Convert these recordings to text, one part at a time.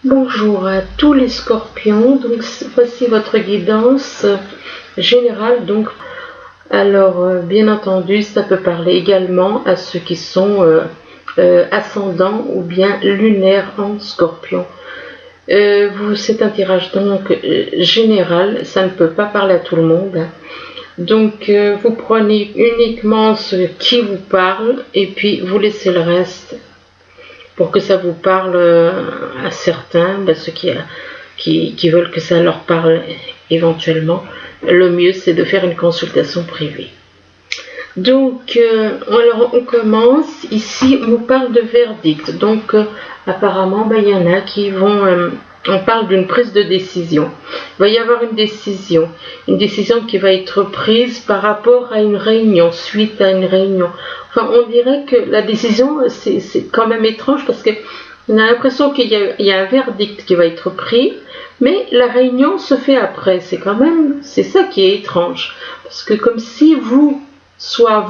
Bonjour à tous les scorpions, donc voici votre guidance générale. Donc, alors bien entendu, ça peut parler également à ceux qui sont ascendants ou bien lunaires en scorpion. C'est un tirage donc général, ça ne peut pas parler à tout le monde. Donc vous prenez uniquement ce qui vous parle et puis vous laissez le reste pour que ça vous parle à certains, ceux qui veulent que ça leur parle éventuellement. Le mieux, c'est de faire une consultation privée. Donc, alors on commence. Ici, on parle de verdict. Donc, apparemment, il y en a qui vont... on parle d'une prise de décision. Il va y avoir une décision qui va être prise par rapport à une réunion, suite à une réunion. Enfin, on dirait que la décision, c'est quand même étrange parce qu'on a l'impression qu'il y a un verdict qui va être pris, mais la réunion se fait après. C'est ça qui est étrange. Parce que comme si soit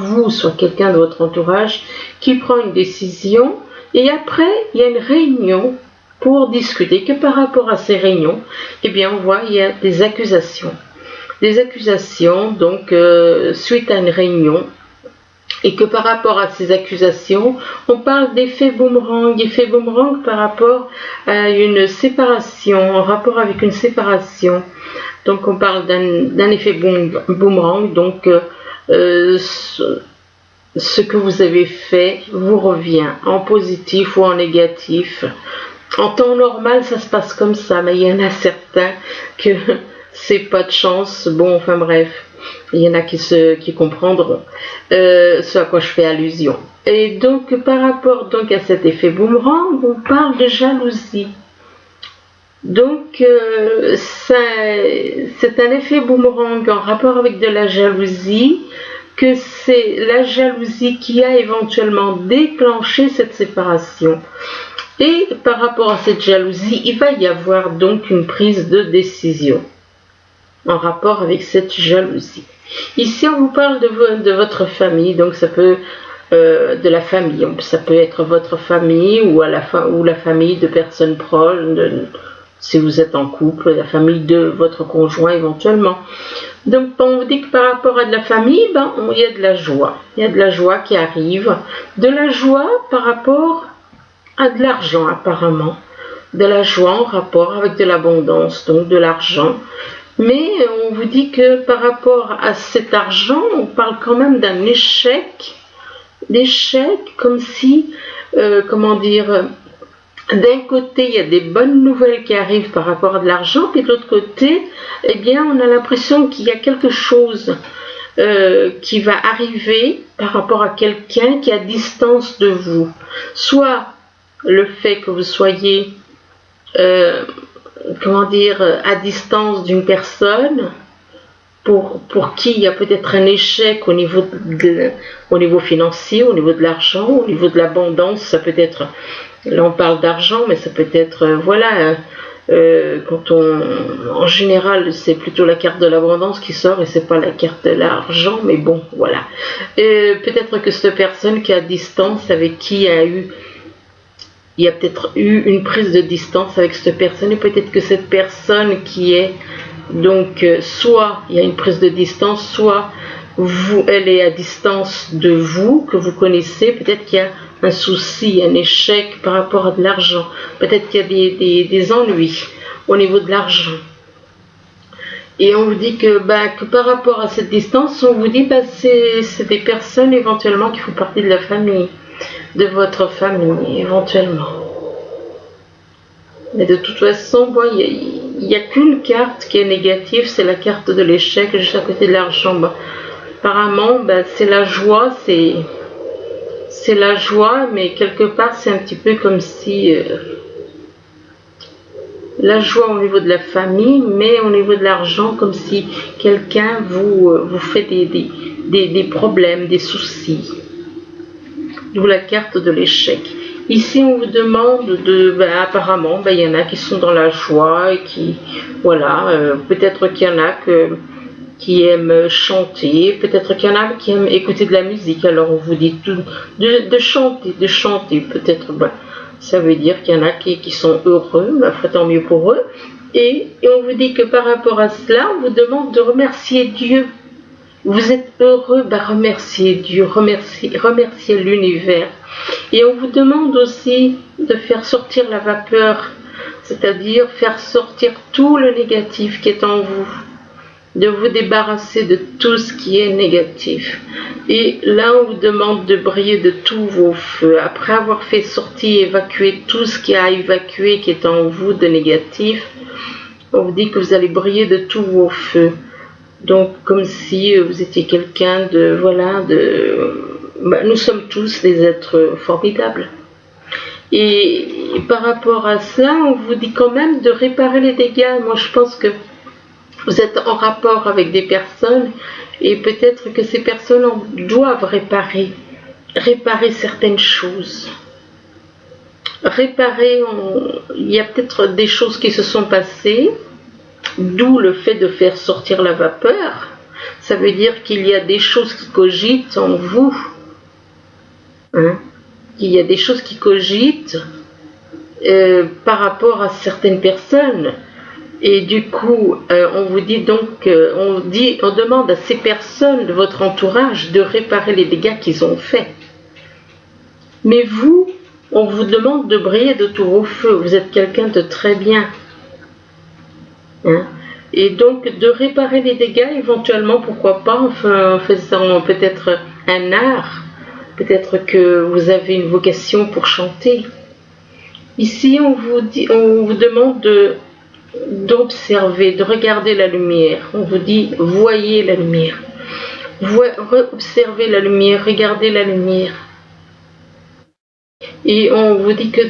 quelqu'un de votre entourage qui prend une décision et après, il y a une réunion pour discuter, que par rapport à ces réunions, eh bien on voit il y a des accusations. Donc suite à une réunion, et que par rapport à ces accusations, on parle d'effet boomerang par rapport à une séparation, en rapport avec une séparation. Donc on parle d'un effet boomerang, donc ce que vous avez fait vous revient en positif ou en négatif. En temps normal, ça se passe comme ça, mais il y en a certains que c'est pas de chance. Bon, enfin bref, il y en a qui comprendront ce à quoi je fais allusion. Et donc, par rapport donc à cet effet boomerang, on parle de jalousie. Donc, c'est un effet boomerang en rapport avec de la jalousie, que c'est la jalousie qui a éventuellement déclenché cette séparation. Et par rapport à cette jalousie, il va y avoir donc une prise de décision en rapport avec cette jalousie. Ici, on vous parle de votre famille, donc ça peut de la famille, ça peut être votre famille ou la famille de personnes proches, si vous êtes en couple, la famille de votre conjoint éventuellement. Donc, on vous dit que par rapport à de la famille, il y a de la joie. Il y a de la joie qui arrive, de la joie par rapport à de l'argent apparemment, de la joie en rapport avec de l'abondance, donc de l'argent. Mais on vous dit que par rapport à cet argent, on parle quand même d'un échec, comme si, d'un côté il y a des bonnes nouvelles qui arrivent par rapport à de l'argent, puis de l'autre côté, eh bien on a l'impression qu'il y a quelque chose qui va arriver par rapport à quelqu'un qui est à distance de vous, soit le fait que vous soyez à distance d'une personne pour qui il y a peut-être un échec au niveau financier, au niveau de l'argent, au niveau de l'abondance. Ça peut être, là on parle d'argent, mais ça peut être en général c'est plutôt la carte de l'abondance qui sort et c'est pas la carte de l'argent, mais bon voilà. Peut-être que cette personne qui est à distance, avec qui il y a peut-être eu une prise de distance avec cette personne, et peut-être que cette personne qui est donc soit il y a une prise de distance, soit elle est à distance de vous, que vous connaissez. Peut-être qu'il y a un souci, un échec par rapport à de l'argent, peut-être qu'il y a des ennuis au niveau de l'argent. Et on vous dit que par rapport à cette distance, on vous dit c'est des personnes éventuellement qui font partie de la famille, de votre famille éventuellement. Mais de toute façon, il n'y a qu'une carte qui est négative, c'est la carte de l'échec juste à côté de l'argent. Apparemment, c'est la joie, c'est la joie, mais quelque part c'est un petit peu comme si la joie au niveau de la famille, mais au niveau de l'argent, comme si quelqu'un vous fait des problèmes, des soucis. D'où la carte de l'échec. Ici, on vous demande apparemment, il y en a qui sont dans la joie et qui, peut-être qu'il y en a qui aiment chanter, peut-être qu'il y en a qui aiment écouter de la musique. Alors, on vous dit de chanter, peut-être, Ça veut dire qu'il y en a qui sont heureux, ma foi, tant mieux pour eux. Et on vous dit que par rapport à cela, on vous demande de remercier Dieu. Vous êtes heureux, remerciez Dieu, remerciez l'univers. Et on vous demande aussi de faire sortir la vapeur, c'est-à-dire faire sortir tout le négatif qui est en vous, de vous débarrasser de tout ce qui est négatif. Et là, on vous demande de briller de tous vos feux. Après avoir fait sortir, évacuer tout ce qui a évacué, qui est en vous de négatif, on vous dit que vous allez briller de tous vos feux. Donc, comme si vous étiez quelqu'un de, voilà, nous sommes tous des êtres formidables. Et par rapport à ça, on vous dit quand même de réparer les dégâts. Moi, je pense que vous êtes en rapport avec des personnes et peut-être que ces personnes doivent réparer certaines choses. Il y a peut-être des choses qui se sont passées, d'où le fait de faire sortir la vapeur. Ça veut dire qu'il y a des choses qui cogitent en vous. Il y a des choses qui cogitent par rapport à certaines personnes. Et du coup, on vous dit donc, on demande à ces personnes de votre entourage de réparer les dégâts qu'ils ont faits. Mais vous, on vous demande de briller de tous vos feux. Vous êtes quelqu'un de très bien. Et donc, de réparer les dégâts, éventuellement, pourquoi pas, en faisant peut-être un art. Peut-être que vous avez une vocation pour chanter. Ici, on vous demande d'observer, de regarder la lumière. On vous dit, voyez la lumière. Observez la lumière, regardez la lumière. Et on vous dit que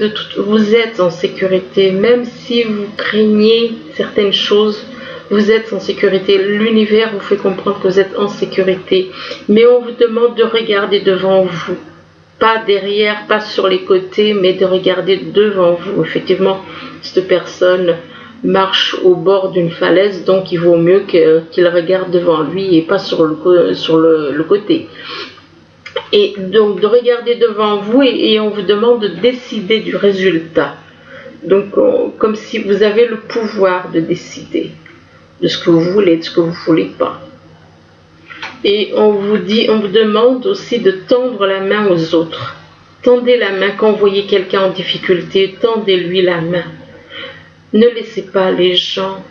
vous êtes en sécurité, même si vous craignez certaines choses, vous êtes en sécurité. L'univers vous fait comprendre que vous êtes en sécurité. Mais on vous demande de regarder devant vous. Pas derrière, pas sur les côtés, mais de regarder devant vous. Effectivement, cette personne marche au bord d'une falaise, donc il vaut mieux qu'il regarde devant lui et pas sur le côté. Et donc de regarder devant vous et on vous demande de décider du résultat. Donc comme si vous avez le pouvoir de décider de ce que vous voulez, de ce que vous ne voulez pas. Et on vous demande aussi de tendre la main aux autres. Tendez la main quand vous voyez quelqu'un en difficulté, tendez-lui la main. Ne laissez pas les gens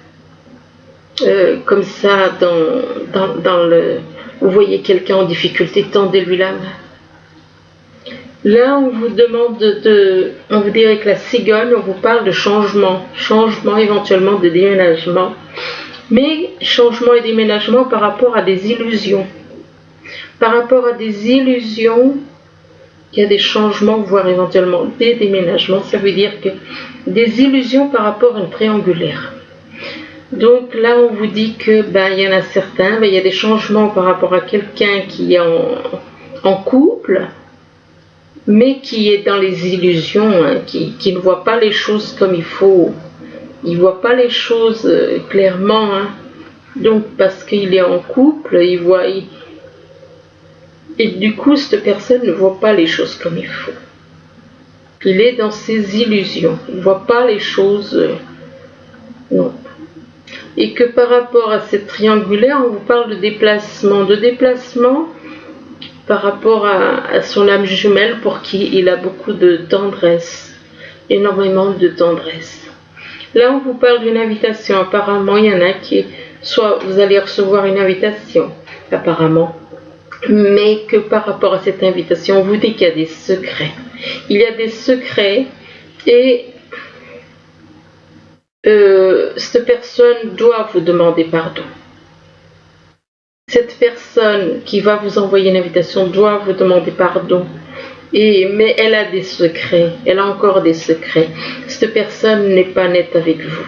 comme ça vous voyez quelqu'un en difficulté, tendez-lui la main. Là, on vous demande on vous dit avec la cigogne, on vous parle de changement éventuellement de déménagement, mais changement et déménagement par rapport à des illusions. Par rapport à des illusions, il y a des changements, voire éventuellement des déménagements. Ça veut dire que des illusions par rapport à une triangulaire. Donc là, on vous dit que il y en a certains, il y a des changements par rapport à quelqu'un qui est en couple, mais qui est dans les illusions, qui ne voit pas les choses comme il faut. Il ne voit pas les choses clairement. Donc parce qu'il est en couple, et du coup, cette personne ne voit pas les choses comme il faut. Il est dans ses illusions. Il ne voit pas les choses. Non. Et que par rapport à cette triangulaire, on vous parle de déplacement. De déplacement par rapport à son âme jumelle pour qui il a beaucoup de tendresse. Énormément de tendresse. Là, on vous parle d'une invitation. Apparemment, il y en a qui... Soit vous allez recevoir une invitation, apparemment. Mais que par rapport à cette invitation, on vous dit qu'il y a des secrets. Il y a des secrets et cette personne doit vous demander pardon. Cette personne qui va vous envoyer une invitation doit vous demander pardon. Mais elle a des secrets, elle a encore des secrets. Cette personne n'est pas nette avec vous.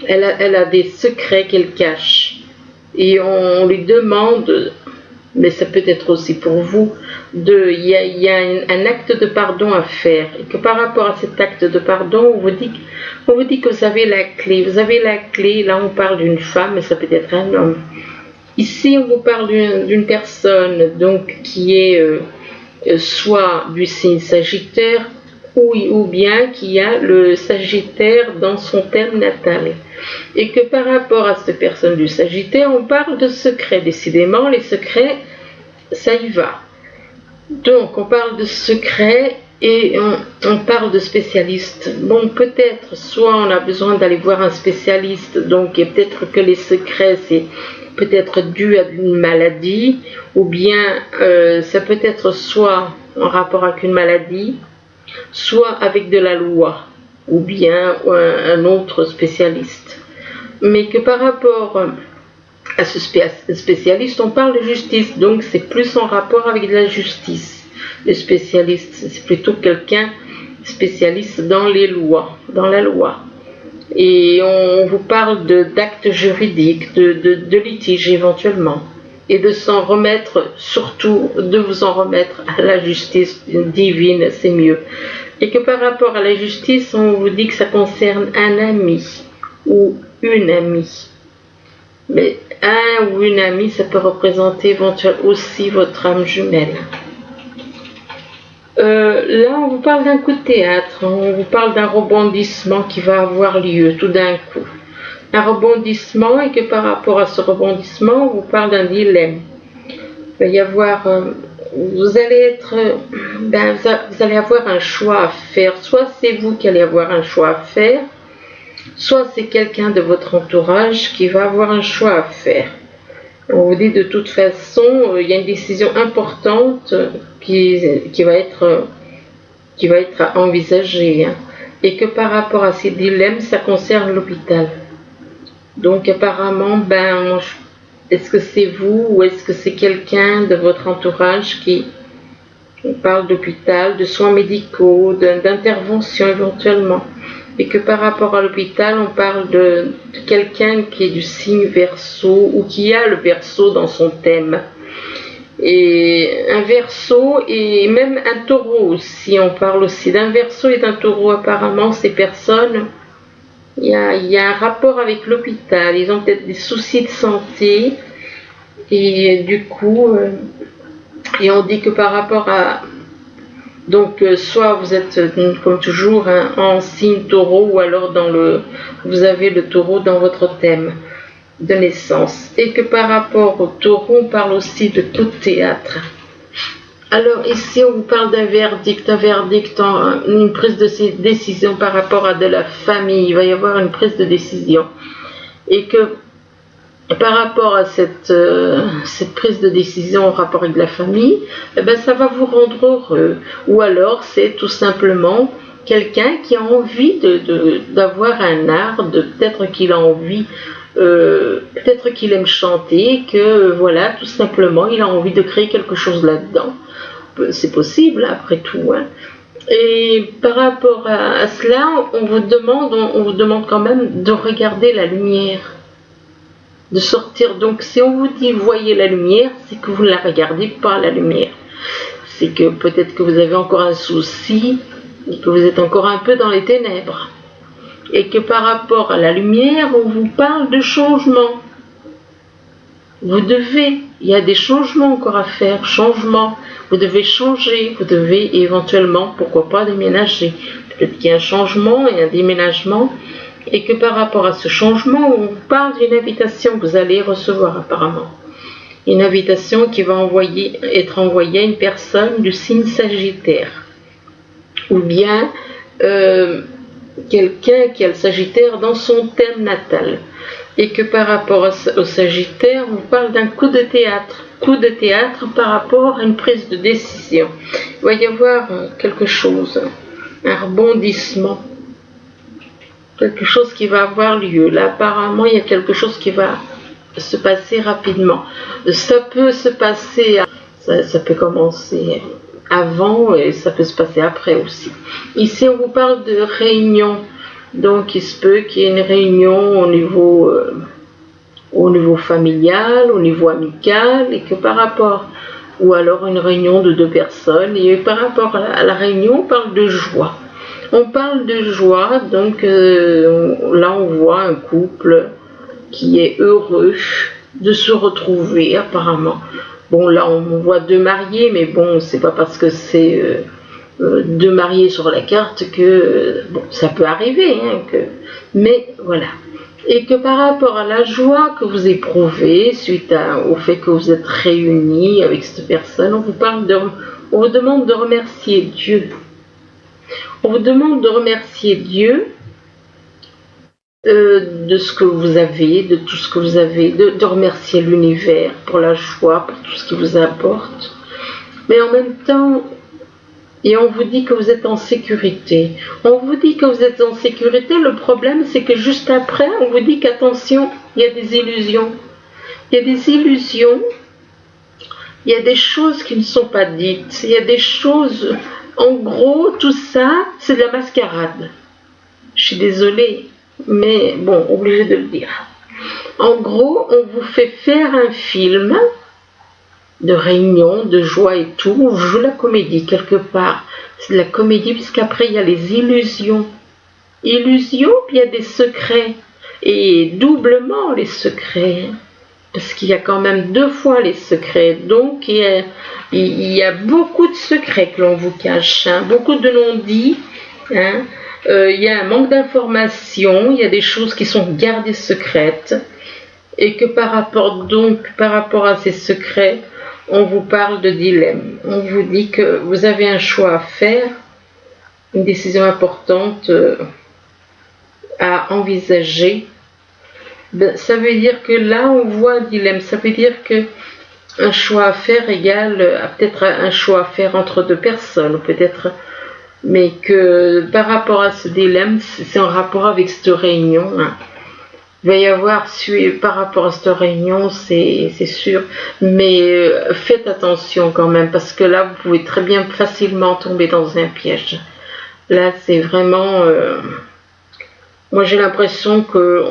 Elle a des secrets qu'elle cache. Et on lui demande... Mais ça peut être aussi pour vous, il y a un acte de pardon à faire. Et que par rapport à cet acte de pardon, on vous dit que vous avez la clé. Vous avez la clé, là on parle d'une femme, mais ça peut être un homme. Ici on vous parle d'une personne donc, qui est soit du signe Sagittaire, Oui, ou bien qu'il y a le Sagittaire dans son thème natal. Et que par rapport à cette personne du Sagittaire, on parle de secrets. Décidément, les secrets, ça y va. Donc, on parle de secrets et on parle de spécialistes. Bon, peut-être, soit on a besoin d'aller voir un spécialiste, donc et peut-être que les secrets, c'est peut-être dû à une maladie, ou bien ça peut être soit en rapport avec une maladie, soit avec de la loi, ou bien un autre spécialiste. Mais que par rapport à ce spécialiste, on parle de justice, donc c'est plus en rapport avec la justice. Le spécialiste, c'est plutôt quelqu'un spécialiste dans les lois, dans la loi. Et on vous parle d'actes juridiques, de litiges éventuellement, et de s'en remettre, surtout de vous en remettre à la justice divine, c'est mieux. Et que par rapport à la justice, on vous dit que ça concerne un ami ou une amie. Mais un ou une amie, ça peut représenter éventuellement aussi votre âme jumelle. Là, on vous parle d'un coup de théâtre, on vous parle d'un rebondissement qui va avoir lieu tout d'un coup. Un rebondissement, et que par rapport à ce rebondissement, on vous parle d'un dilemme. Il va y avoir, vous allez avoir un choix à faire. Soit c'est vous qui allez avoir un choix à faire, soit c'est quelqu'un de votre entourage qui va avoir un choix à faire. On vous dit de toute façon, il y a une décision importante qui va être envisagée, hein, et que par rapport à ces dilemmes, ça concerne l'hôpital. Donc apparemment, est-ce que c'est vous ou est-ce que c'est quelqu'un de votre entourage qui parle d'hôpital, de soins médicaux, d'intervention éventuellement, et que par rapport à l'hôpital, on parle de quelqu'un qui est du signe Verseau ou qui a le Verseau dans son thème. Et un Verseau et même un Taureau aussi, on parle aussi d'un Verseau et d'un Taureau. Apparemment, ces personnes, il y a un rapport avec l'hôpital, ils ont peut-être des soucis de santé, et du coup, et on dit que par rapport à... Donc, soit vous êtes, comme toujours, en signe Taureau, ou alors vous avez le Taureau dans votre thème de naissance. Et que par rapport au Taureau, on parle aussi de tout théâtre. Alors ici, on vous parle d'un verdict, une prise de décision par rapport à de la famille. Il va y avoir une prise de décision. Et que par rapport à cette prise de décision en rapport avec la famille, ça va vous rendre heureux. Ou alors, c'est tout simplement quelqu'un qui a envie d'avoir un art, peut-être qu'il a envie, peut-être qu'il aime chanter, que voilà, tout simplement, il a envie de créer quelque chose là-dedans. C'est possible, après tout, hein. Et par rapport à cela, on vous demande quand même de regarder la lumière, de sortir. Donc si on vous dit voyez la lumière, c'est que vous ne la regardez pas, la lumière. C'est que peut-être que vous avez encore un souci et que vous êtes encore un peu dans les ténèbres. Et que par rapport à la lumière, on vous parle de changement. Il y a des changements encore à faire, vous devez changer, vous devez éventuellement, pourquoi pas, déménager. Peut-être qu'il y a un changement et un déménagement, et que par rapport à ce changement, on vous parle d'une invitation que vous allez recevoir apparemment. Une invitation qui va être envoyée à une personne du signe Sagittaire. Ou bien quelqu'un qui a le Sagittaire dans son thème natal. Et que par rapport au Sagittaire, on parle d'un coup de théâtre. Coup de théâtre par rapport à une prise de décision. Il va y avoir quelque chose, un rebondissement. Quelque chose qui va avoir lieu. Là, apparemment, il y a quelque chose qui va se passer rapidement. Ça peut se passer, ça peut commencer avant et ça peut se passer après aussi. Ici, on vous parle de réunion. Donc, il se peut qu'il y ait une réunion au niveau familial, au niveau amical, et que par rapport, ou alors une réunion de 2 personnes, et par rapport à la réunion, on parle de joie. On parle de joie, donc là on voit un couple qui est heureux de se retrouver apparemment. Bon, là on voit 2 mariés, mais bon, c'est pas parce que c'est de marier sur la carte que, bon, ça peut arriver, hein, mais voilà. Et que par rapport à la joie que vous éprouvez suite au fait que vous êtes réunis avec cette personne, on vous demande de remercier Dieu. On vous demande de remercier Dieu de ce que vous avez, de tout ce que vous avez, de remercier l'univers pour la joie, pour tout ce qu'il vous apporte. Mais en même temps, et on vous dit que vous êtes en sécurité. On vous dit que vous êtes en sécurité. Le problème, c'est que juste après, on vous dit qu'attention, il y a des illusions. Il y a des illusions. Il y a des choses qui ne sont pas dites. Il y a des choses... En gros, tout ça, c'est de la mascarade. Je suis désolée, mais bon, obligée de le dire. En gros, on vous fait faire un film de réunion, de joie et tout, on joue la comédie quelque part. C'est de la comédie puisqu'après il y a les illusions. Illusions, puis il y a des secrets. Et doublement les secrets. Parce qu'il y a quand même 2 fois les secrets. Donc il y a beaucoup de secrets que l'on vous cache. Hein, beaucoup de non-dits. Hein, il y a un manque d'informations. Il y a des choses qui sont gardées secrètes. Et que par rapport à ces secrets, on vous parle de dilemme. On vous dit que vous avez un choix à faire, une décision importante à envisager. Ben, ça veut dire que là, on voit un dilemme. Ça veut dire que un choix à faire égale peut-être un choix à faire entre 2 personnes, peut-être, mais que par rapport à ce dilemme, c'est en rapport avec cette réunion. Hein. Il va y avoir, par rapport à cette réunion, c'est sûr, mais faites attention quand même, parce que là, vous pouvez très bien facilement tomber dans un piège. Là, c'est vraiment... moi, j'ai l'impression que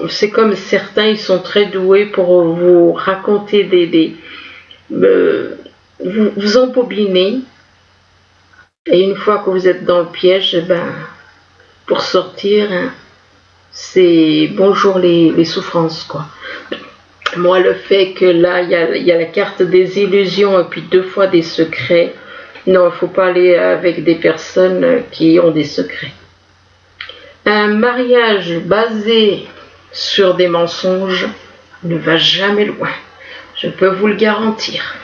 c'est comme certains, ils sont très doués pour vous raconter vous embobiner, et une fois que vous êtes dans le piège, ben, pour sortir... Hein, c'est bonjour les souffrances, quoi. Moi, le fait que là, il y a la carte des illusions et puis 2 fois des secrets, non, il ne faut pas aller avec des personnes qui ont des secrets. Un mariage basé sur des mensonges ne va jamais loin. Je peux vous le garantir.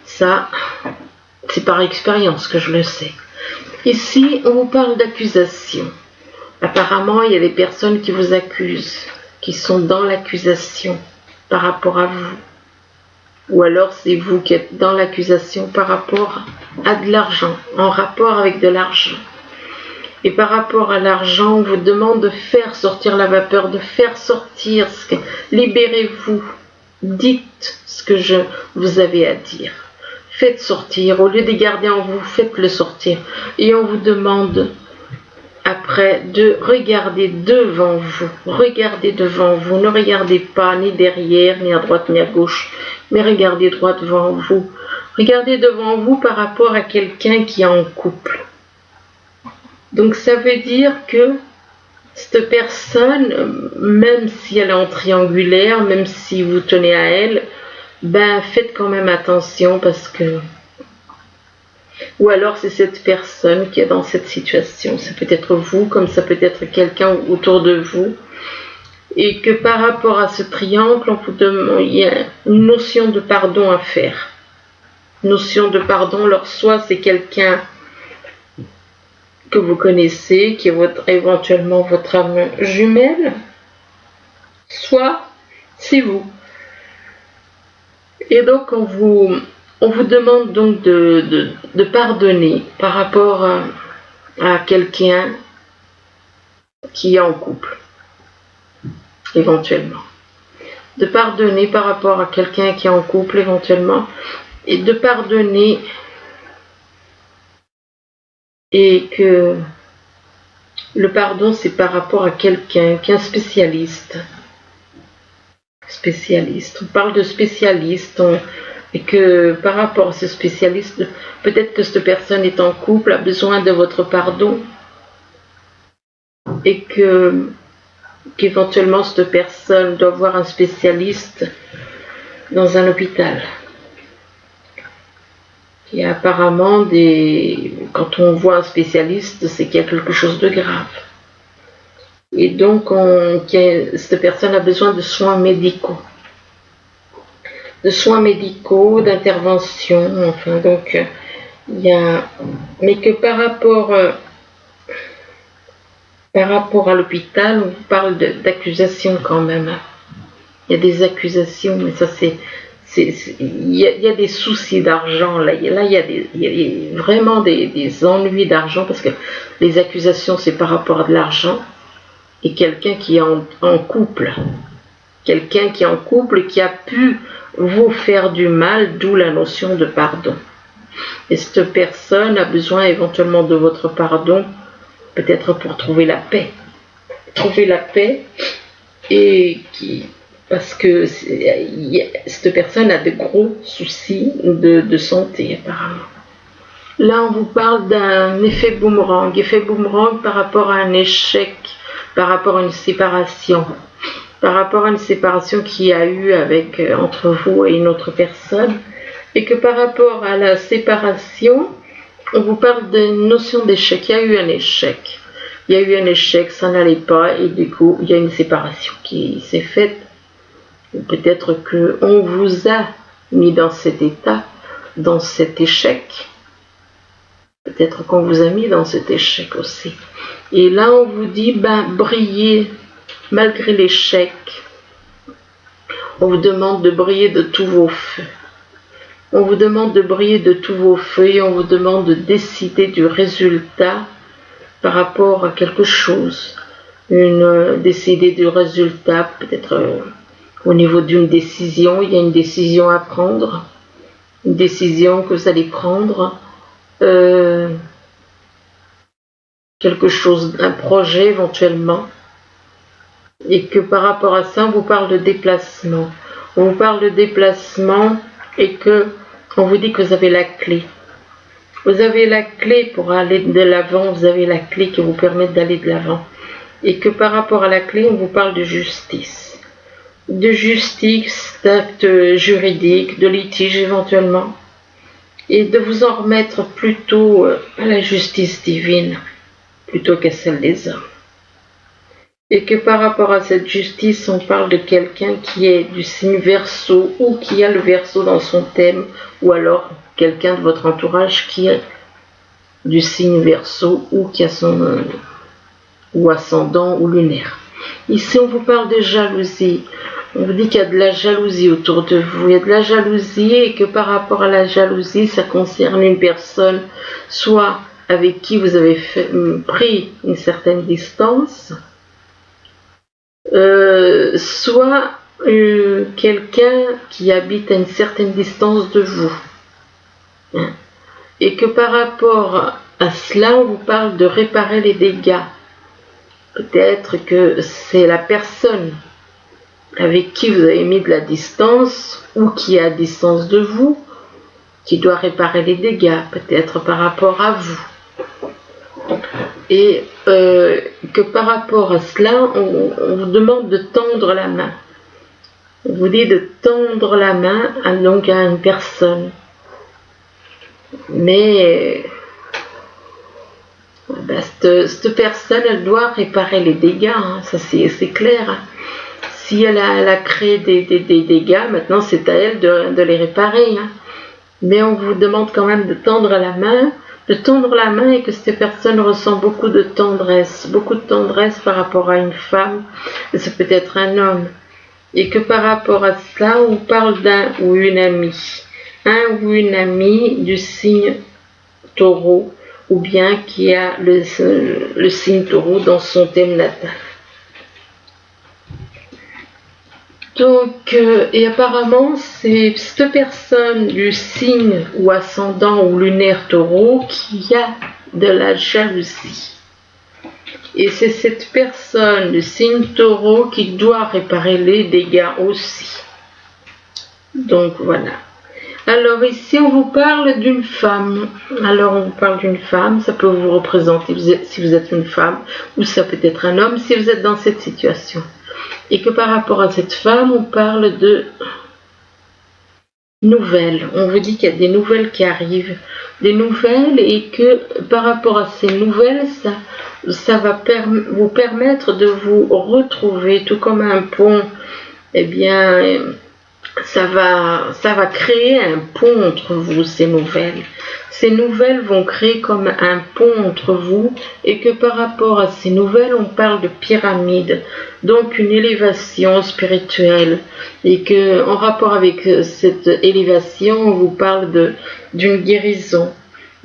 Ça, c'est par expérience que je le sais. Ici, on vous parle d'accusation. Apparemment, il y a des personnes qui vous accusent, qui sont dans l'accusation par rapport à vous. Ou alors c'est vous qui êtes dans l'accusation par rapport à de l'argent, en rapport avec de l'argent. Et par rapport à l'argent, on vous demande de faire sortir la vapeur, de faire sortir, libérez-vous, dites ce que vous avez à dire. Faites sortir, au lieu de garder en vous, faites-le sortir. Et on vous demande... Après, de regarder devant vous. Regardez devant vous. Ne regardez pas ni derrière, ni à droite, ni à gauche. Mais regardez droit devant vous. Regardez devant vous par rapport à quelqu'un qui est en couple. Donc ça veut dire que cette personne, même si elle est en triangulaire, même si vous tenez à elle, ben faites quand même attention parce que... Ou alors c'est cette personne qui est dans cette situation. Ça peut être vous, comme ça peut être quelqu'un autour de vous. Et que par rapport à ce triangle, il y a une notion de pardon à faire. Notion de pardon, alors soit c'est quelqu'un que vous connaissez, qui est éventuellement votre âme jumelle, soit c'est vous. Et donc on vous demande donc de pardonner par rapport à quelqu'un qui est en couple, éventuellement. De pardonner par rapport à quelqu'un qui est en couple, éventuellement, et de pardonner, et que le pardon, c'est par rapport à quelqu'un qui est un spécialiste. On parle de spécialiste, et que par rapport à ce spécialiste, peut-être que cette personne est en couple, a besoin de votre pardon, et qu'éventuellement cette personne doit voir un spécialiste dans un hôpital. Il y a apparemment quand on voit un spécialiste, c'est qu'il y a quelque chose de grave. Et donc, cette personne a besoin de soins médicaux. De soins médicaux, d'intervention, enfin, donc, mais que par rapport à l'hôpital, on parle d'accusations quand même. Il y a des accusations, mais ça il y a des soucis d'argent. Là, il y a vraiment des ennuis d'argent, parce que les accusations, c'est par rapport à de l'argent. Et quelqu'un qui est en couple. Quelqu'un qui est en couple et qui a pu vous faire du mal, d'où la notion de pardon. Et cette personne a besoin éventuellement de votre pardon, peut-être pour trouver la paix. Trouver la paix, parce que cette personne a de gros soucis de santé apparemment. Là, on vous parle d'un effet boomerang. Effet boomerang par rapport à un échec, par rapport à une séparation. Par rapport à une séparation qu'il y a eu entre vous et une autre personne. Et que par rapport à la séparation, on vous parle d'une notion d'échec. Il y a eu un échec. Il y a eu un échec, ça n'allait pas. Et du coup, il y a une séparation qui s'est faite. Peut-être qu'on vous a mis dans cet état, dans cet échec. Peut-être qu'on vous a mis dans cet échec aussi. Et là, on vous dit, brillez malgré l'échec. On vous demande de briller de tous vos feux. On vous demande de briller de tous vos feux et on vous demande de décider du résultat par rapport à quelque chose. Décider du résultat, peut-être au niveau d'une décision. Il y a une décision à prendre. Une décision que vous allez prendre. Quelque chose, un projet éventuellement, et que par rapport à ça, on vous parle de déplacement. On vous parle de déplacement et on vous dit que vous avez la clé. Vous avez la clé pour aller de l'avant, vous avez la clé qui vous permet d'aller de l'avant. Et que par rapport à la clé, on vous parle de justice. De justice, d'actes juridiques, de litige éventuellement. Et de vous en remettre plutôt à la justice divine, plutôt qu'à celle des hommes. Et que par rapport à cette justice, on parle de quelqu'un qui est du signe Verseau, ou qui a le Verseau dans son thème, ou alors quelqu'un de votre entourage qui est du signe Verseau, ou qui a ou ascendant, ou lunaire. Ici, on vous parle de jalousie. On vous dit qu'il y a de la jalousie autour de vous. Il y a de la jalousie et que par rapport à la jalousie, ça concerne une personne, soit avec qui vous avez pris une certaine distance, soit quelqu'un qui habite à une certaine distance de vous. Et que par rapport à cela, on vous parle de réparer les dégâts. Peut-être que c'est la personne avec qui vous avez mis de la distance ou qui est à distance de vous qui doit réparer les dégâts, peut-être par rapport à vous. Et que par rapport à cela, on vous demande de tendre la main. On vous dit de tendre la main à une personne. Mais cette personne, elle doit réparer les dégâts, hein, ça c'est clair. Hein. Si elle a créé des dégâts, maintenant c'est à elle de les réparer. Hein. Mais on vous demande quand même de tendre la main et que cette personne ressent beaucoup de tendresse par rapport à une femme, et c'est peut-être un homme. Et que par rapport à cela, on parle d'un ou une amie. Un ou une amie du signe Taureau, ou bien qui a le signe Taureau dans son thème natal. Donc, et apparemment, c'est cette personne du signe ou ascendant ou lunaire Taureau qui a de la jalousie. Et c'est cette personne du signe Taureau qui doit réparer les dégâts aussi. Donc, voilà. Alors ici, on vous parle d'une femme. Alors, on vous parle d'une femme, ça peut vous représenter si vous êtes une femme, ou ça peut être un homme si vous êtes dans cette situation. Et que par rapport à cette femme, on parle nouvelles. On vous dit qu'il y a des nouvelles qui arrivent, des nouvelles, et que par rapport à ces nouvelles, ça va vous permettre de vous retrouver, tout comme un pont. Eh bien, ça va créer un pont entre vous, ces nouvelles. Ces nouvelles vont créer comme un pont entre vous, et que par rapport à ces nouvelles, on parle de pyramide, donc une élévation spirituelle, et que en rapport avec cette élévation, on vous parle d'une guérison,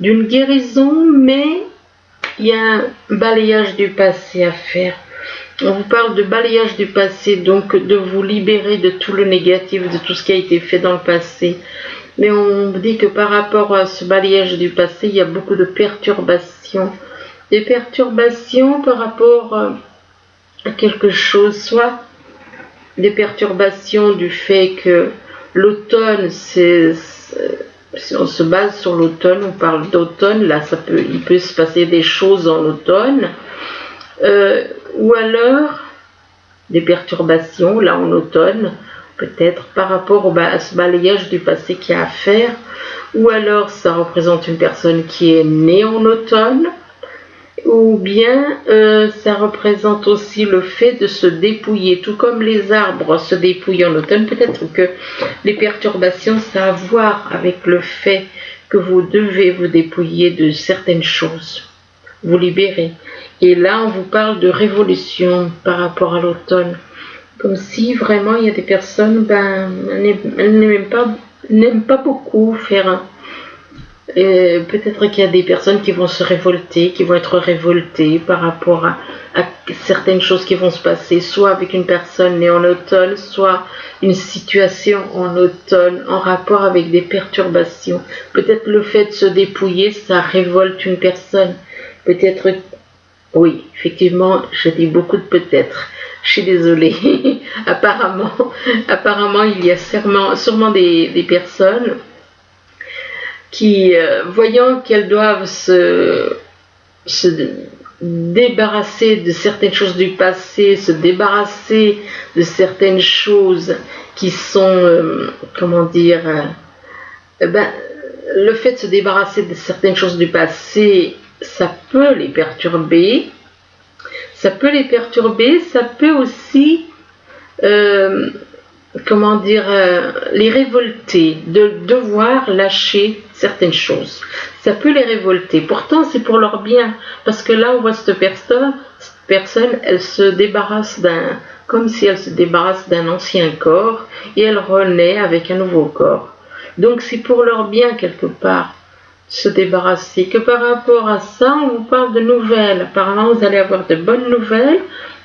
mais il y a un balayage du passé à faire. On vous parle de balayage du passé, donc de vous libérer de tout le négatif, de tout ce qui a été fait dans le passé. Mais on dit que par rapport à ce balayage du passé, il y a beaucoup de perturbations. Des perturbations par rapport à quelque chose, soit des perturbations du fait que l'automne, si on se base sur l'automne, on parle d'automne, là il peut se passer des choses en automne. Ou alors des perturbations là en automne, peut-être par rapport à ce balayage du passé qu'il y a à faire, ou alors ça représente une personne qui est née en automne, ou bien ça représente aussi le fait de se dépouiller, tout comme les arbres se dépouillent en automne. Peut-être que les perturbations, ça a à voir avec le fait que vous devez vous dépouiller de certaines choses, vous libérer. Et là, on vous parle de révolution par rapport à l'automne. Comme si vraiment il y a des personnes, elles n'aiment pas beaucoup faire. Peut-être qu'il y a des personnes qui vont se révolter, qui vont être révoltées par rapport à certaines choses qui vont se passer, soit avec une personne née en automne, soit une situation en automne en rapport avec des perturbations. Peut-être le fait de se dépouiller, ça révolte une personne. Peut-être. Oui, effectivement, je dis beaucoup de peut-être. Je suis désolée. apparemment, il y a sûrement des personnes qui, voyant qu'elles doivent se débarrasser de certaines choses du passé, se débarrasser de certaines choses qui sont, le fait de se débarrasser de certaines choses du passé, ça peut les perturber. Ça peut aussi, les révolter, de devoir lâcher certaines choses. Ça peut les révolter. Pourtant, c'est pour leur bien. Parce que là, on voit cette personne, elle se débarrasse comme si elle se débarrasse d'un ancien corps, et elle renaît avec un nouveau corps. Donc, c'est pour leur bien, quelque part, se débarrasser. Que par rapport à ça, on vous parle de nouvelles. Apparemment, vous allez avoir de bonnes nouvelles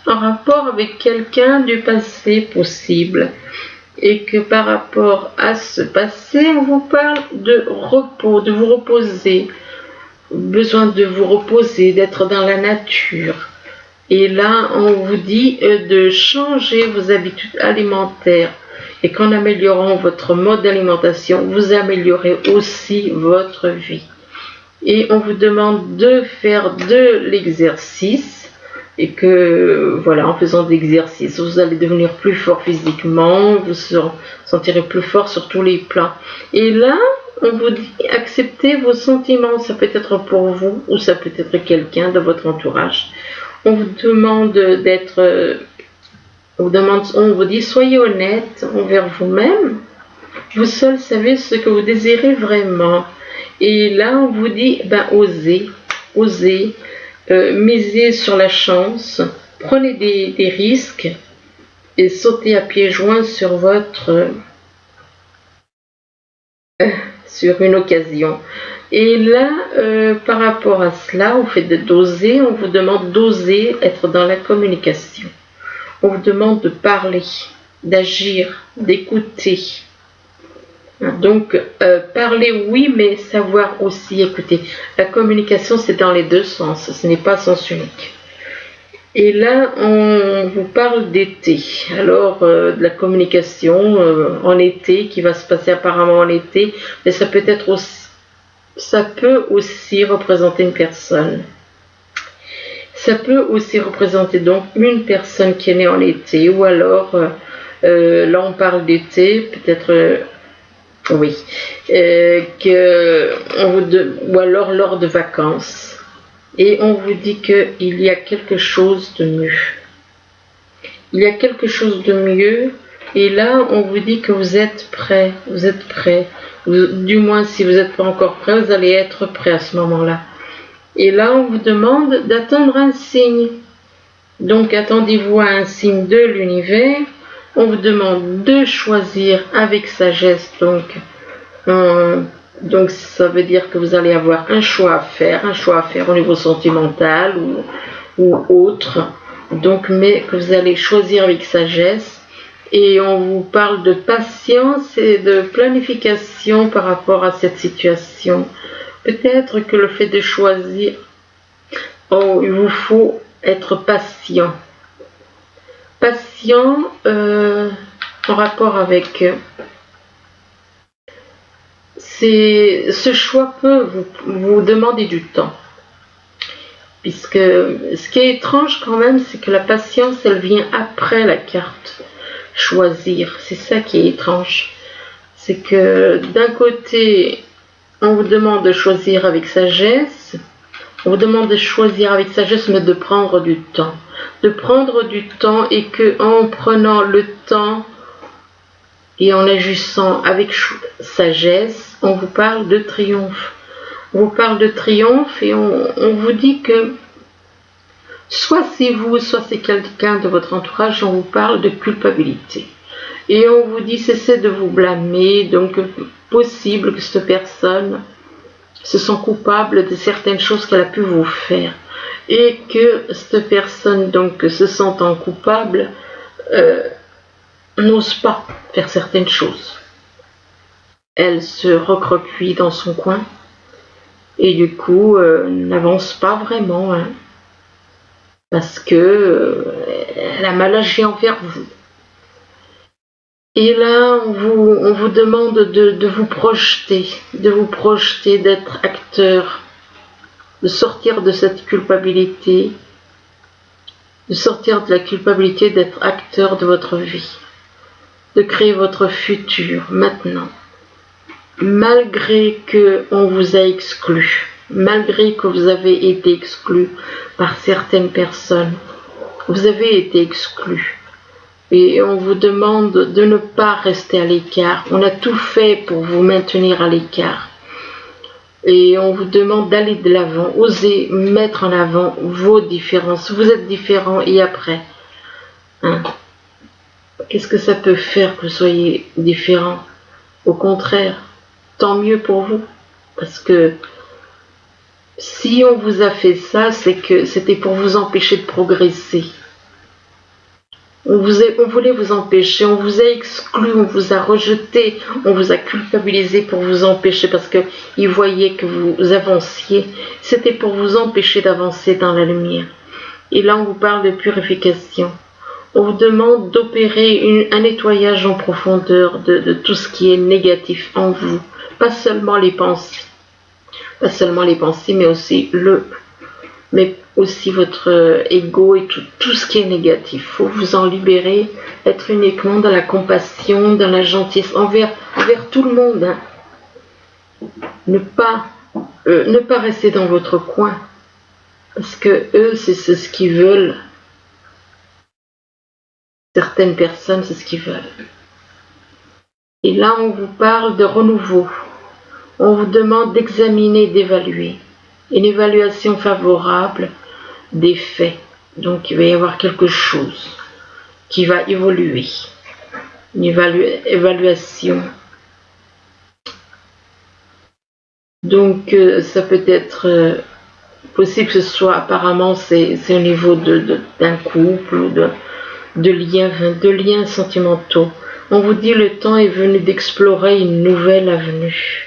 en rapport avec quelqu'un du passé possible. Et que par rapport à ce passé, on vous parle de repos, de vous reposer. Besoin de vous reposer, d'être dans la nature. Et là, on vous dit de changer vos habitudes alimentaires. Et qu'en améliorant votre mode d'alimentation, vous améliorez aussi votre vie. Et on vous demande de faire de l'exercice, et que, voilà, en faisant de l'exercice, vous allez devenir plus fort physiquement, vous sentirez plus fort sur tous les plans. Et là, on vous dit, acceptez vos sentiments, ça peut être pour vous, ou ça peut être quelqu'un de votre entourage. On vous demande on vous dit, soyez honnête envers vous-même. Vous seul savez ce que vous désirez vraiment. Et là, on vous dit, osez, misez sur la chance, prenez des risques et sautez à pieds joints sur sur une occasion. Et là, par rapport à cela, au fait d'oser, on vous demande d'oser être dans la communication. On vous demande de parler, d'agir, d'écouter. Donc, parler, oui, mais savoir aussi écouter. La communication, c'est dans les deux sens, ce n'est pas sens unique. Et là, on vous parle d'été. Alors, de la communication en été, qui va se passer apparemment en été, mais ça peut aussi représenter une personne. Ça peut aussi représenter donc une personne qui est née en été, ou alors, là on parle d'été, peut-être Oui. Ou alors lors de vacances. Et on vous dit qu'il y a quelque chose de mieux. Il y a quelque chose de mieux. Et là, on vous dit que vous êtes prêt. Vous êtes prêt. Du moins, si vous n'êtes pas encore prêt, vous allez être prêt à ce moment-là. Et là, on vous demande d'attendre un signe. Donc, attendez-vous à un signe de l'univers. On vous demande de choisir avec sagesse. Donc, ça veut dire que vous allez avoir un choix à faire au niveau sentimental ou autre. Donc, mais que vous allez choisir avec sagesse. Et on vous parle de patience et de planification par rapport à cette situation. Peut-être que le fait de choisir, il vous faut être patient. Patient en rapport avec... ce choix peut vous demander du temps. Puisque ce qui est étrange quand même, c'est que la patience, elle vient après la carte choisir. C'est ça qui est étrange. C'est que d'un côté, on vous demande de choisir avec sagesse. On vous demande de choisir avec sagesse, mais de prendre du temps. De prendre du temps et qu'en prenant le temps et en agissant avec sagesse, on vous parle de triomphe. On vous parle de triomphe et on vous dit que soit c'est vous, soit c'est quelqu'un de votre entourage, on vous parle de culpabilité. Et on vous dit cessez de vous blâmer, donc possible que cette personne se sent coupable de certaines choses qu'elle a pu vous faire. Et que cette personne, donc se sentant coupable, n'ose pas faire certaines choses. Elle se recroqueville dans son coin et du coup n'avance pas vraiment, parce que elle a mal agi envers vous. Et là, on vous demande de vous projeter, d'être acteur, de sortir de cette culpabilité, d'être acteur de votre vie, de créer votre futur maintenant, malgré que on vous a exclu, malgré que vous avez été exclu par certaines personnes, vous avez été exclu. Et on vous demande de ne pas rester à l'écart. On a tout fait pour vous maintenir à l'écart. Et on vous demande d'aller de l'avant, oser mettre en avant vos différences. Vous êtes différents et après. Qu'est-ce que ça peut faire que vous soyez différents? Au contraire, tant mieux pour vous. Parce que si on vous a fait ça, c'est que c'était pour vous empêcher de progresser. On voulait vous empêcher, on vous a exclu, on vous a rejeté, on vous a culpabilisé pour vous empêcher parce qu'ils voyaient que vous avanciez. C'était pour vous empêcher d'avancer dans la lumière. Et là, on vous parle de purification. On vous demande d'opérer un nettoyage en profondeur de tout ce qui est négatif en vous. Pas seulement les pensées. Pas seulement les pensées, mais aussi votre ego et tout ce qui est négatif. Il faut vous en libérer, être uniquement dans la compassion, dans la gentillesse envers tout le monde. Ne pas rester dans votre coin, parce que eux, c'est ce qu'ils veulent. Certaines personnes, c'est ce qu'ils veulent. Et là, on vous parle de renouveau. On vous demande d'examiner, d'évaluer. Une évaluation favorable des faits. Donc il va y avoir quelque chose qui va évoluer. Une évaluation. Donc ça peut être possible que ce soit, apparemment c'est au niveau d'un couple ou de liens sentimentaux. On vous dit le temps est venu d'explorer une nouvelle avenue.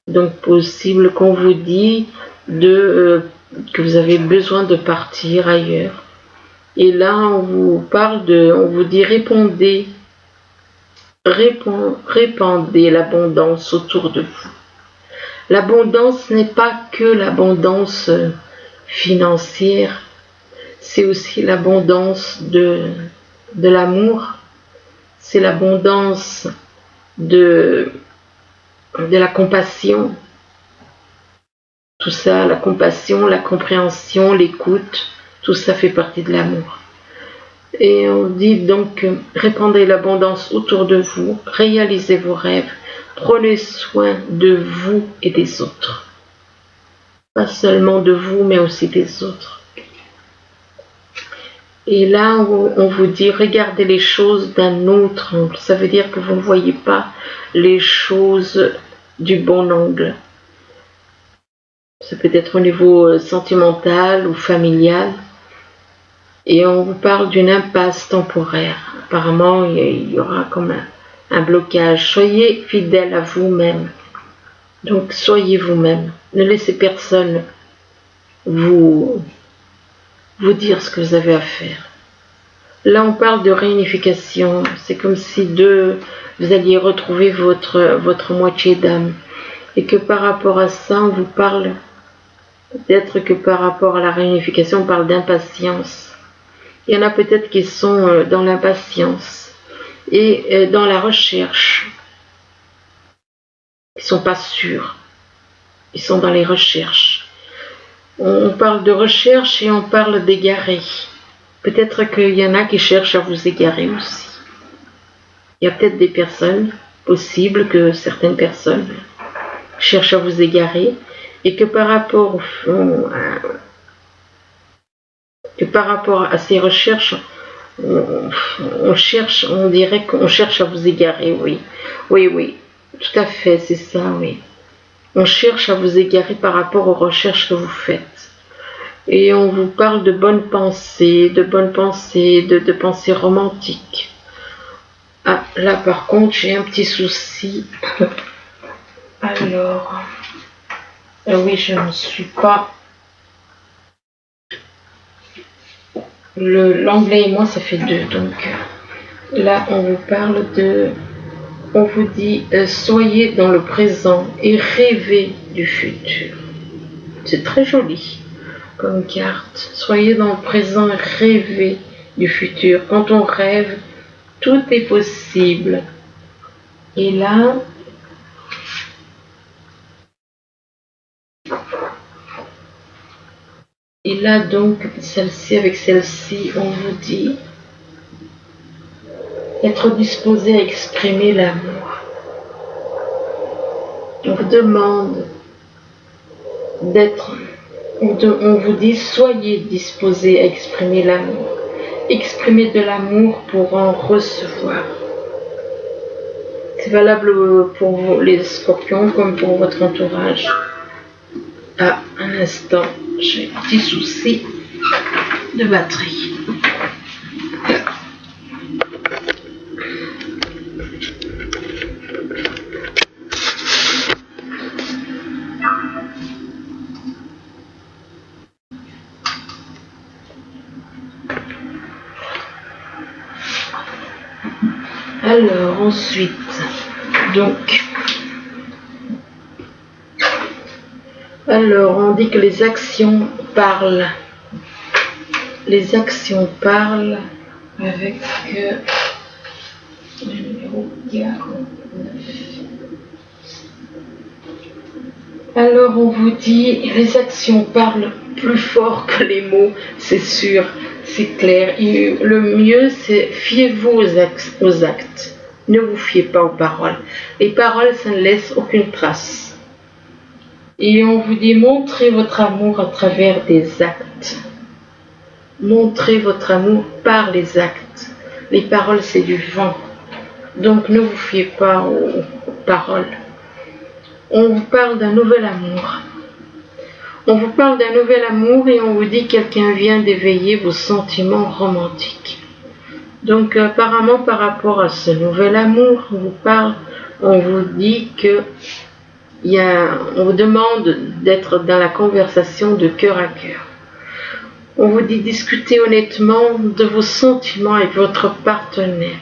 Donc possible qu'on vous dit que vous avez besoin de partir ailleurs. Et là, on vous dit répandez l'abondance autour de vous. L'abondance n'est pas que l'abondance financière, c'est aussi l'abondance de l'amour, c'est l'abondance de la compassion. Tout ça, la compassion, la compréhension, l'écoute, tout ça fait partie de l'amour. Et on dit donc, répandez l'abondance autour de vous, réalisez vos rêves, prenez soin de vous et des autres. Pas seulement de vous, mais aussi des autres. Et là, on vous dit, regardez les choses d'un autre angle. Ça veut dire que vous ne voyez pas les choses du bon angle. Ça peut être au niveau sentimental ou familial. Et on vous parle d'une impasse temporaire. Apparemment, il y aura comme un blocage. Soyez fidèle à vous-même. Donc, soyez vous-même. Ne laissez personne vous dire ce que vous avez à faire. Là, on parle de réunification. C'est comme si vous alliez retrouver votre moitié d'âme. Et que par rapport à ça, on vous parle, peut-être que par rapport à la réunification, on parle d'impatience. Il y en a peut-être qui sont dans l'impatience et dans la recherche. Ils ne sont pas sûrs. Ils sont dans les recherches. On parle de recherche et on parle d'égarer. Peut-être qu'il y en a qui cherchent à vous égarer aussi. Il y a peut-être des personnes, possible que certaines personnes cherchent à vous égarer et que par rapport à ces recherches, on dirait qu'on cherche à vous égarer, oui. Oui, tout à fait, c'est ça, oui. On cherche à vous égarer par rapport aux recherches que vous faites. Et on vous parle de bonnes pensées, de pensées romantiques. Ah, là par contre, j'ai un petit souci. Alors, oui, je ne suis pas... L'anglais et moi, ça fait 2, donc là, on vous parle on vous dit, soyez dans le présent et rêvez du futur. C'est très joli comme carte. Soyez dans le présent et rêvez du futur. Quand on rêve, tout est possible. Et là, donc, avec celle-ci, on vous dit être disposé à exprimer l'amour. On vous demande on vous dit soyez disposé à exprimer l'amour. Exprimez de l'amour pour en recevoir. C'est valable pour vous, les scorpions, comme pour votre entourage. Ah, un instant, j'ai un petit souci de batterie. Alors, ensuite, donc, on dit que les actions parlent. Les actions parlent avec le numéro 49. Alors, on vous dit, les actions parlent plus fort que les mots, c'est sûr. C'est clair. Et le mieux, c'est fiez-vous aux actes. Ne vous fiez pas aux paroles. Les paroles, ça ne laisse aucune trace. Et on vous dit, montrez votre amour à travers des actes. Montrez votre amour par les actes. Les paroles, c'est du vent. Donc, ne vous fiez pas aux paroles. On vous parle d'un nouvel amour. On vous parle d'un nouvel amour et on vous dit que quelqu'un vient d'éveiller vos sentiments romantiques. Donc apparemment par rapport à ce nouvel amour, on vous dit que on vous demande d'être dans la conversation de cœur à cœur. On vous dit discuter honnêtement de vos sentiments avec votre partenaire.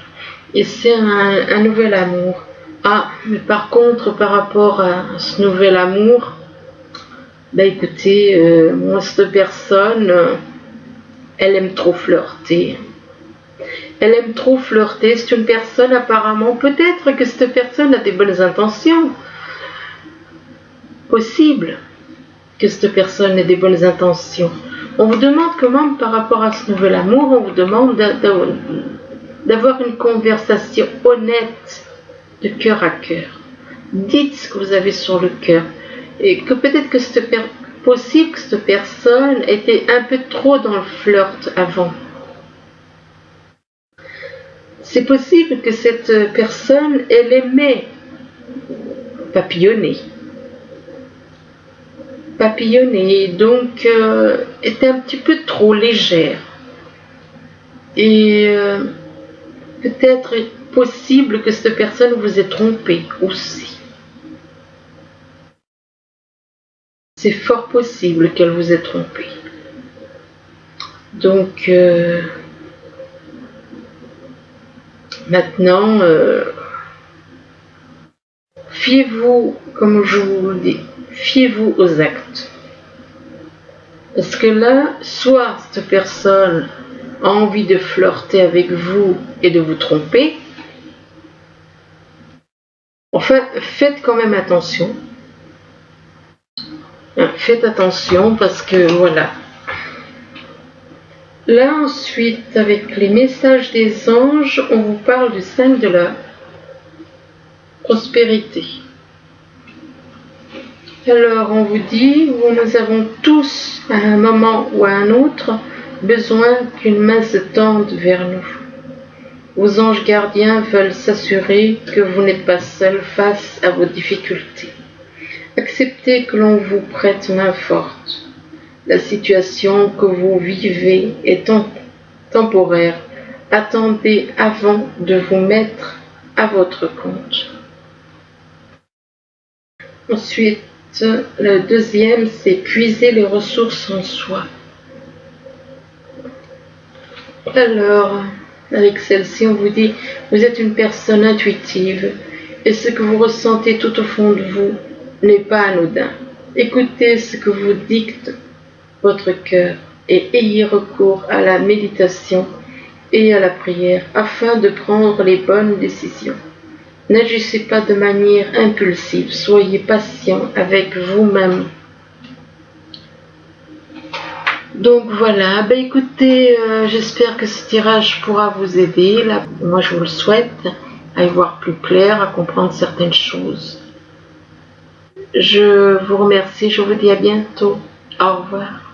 Et c'est un nouvel amour. Ah, mais par contre, par rapport à ce nouvel amour, écoutez, moi cette personne, elle aime trop flirter. Elle aime trop flirter. C'est une personne apparemment, peut-être que cette personne a des bonnes intentions. Possible que cette personne ait des bonnes intentions. On vous demande comment, par rapport à ce nouvel amour, on vous demande d'avoir une conversation honnête, de cœur à cœur. Dites ce que vous avez sur le cœur. Et que peut-être que c'est possible que cette personne était un peu trop dans le flirt avant. C'est possible que cette personne, elle aimait papillonner. Donc était un petit peu trop légère. Et peut-être possible que cette personne vous ait trompé aussi. C'est fort possible qu'elle vous ait trompé. Donc maintenant, fiez-vous, comme je vous le dis, fiez-vous aux actes. Parce que là, soit cette personne a envie de flirter avec vous et de vous tromper. Enfin, faites quand même attention. Faites attention parce que voilà. Là ensuite, avec les messages des anges, on vous parle du signe de la prospérité. Alors on vous dit, nous avons tous, à un moment ou à un autre, besoin qu'une main se tende vers nous. Vos anges gardiens veulent s'assurer que vous n'êtes pas seul face à vos difficultés. Acceptez que l'on vous prête main forte. La situation que vous vivez est temporaire. Attendez avant de vous mettre à votre compte. Ensuite, le deuxième, c'est puiser les ressources en soi. Alors, avec celle-ci, on vous dit, vous êtes une personne intuitive et ce que vous ressentez tout au fond de vous n'est pas anodin. Écoutez ce que vous dicte votre cœur et ayez recours à la méditation et à la prière afin de prendre les bonnes décisions. N'agissez pas de manière impulsive, soyez patient avec vous-même. Donc voilà, écoutez, j'espère que ce tirage pourra vous aider. Là, moi je vous le souhaite, à y voir plus clair, à comprendre certaines choses. Je vous remercie, je vous dis à bientôt. Au revoir.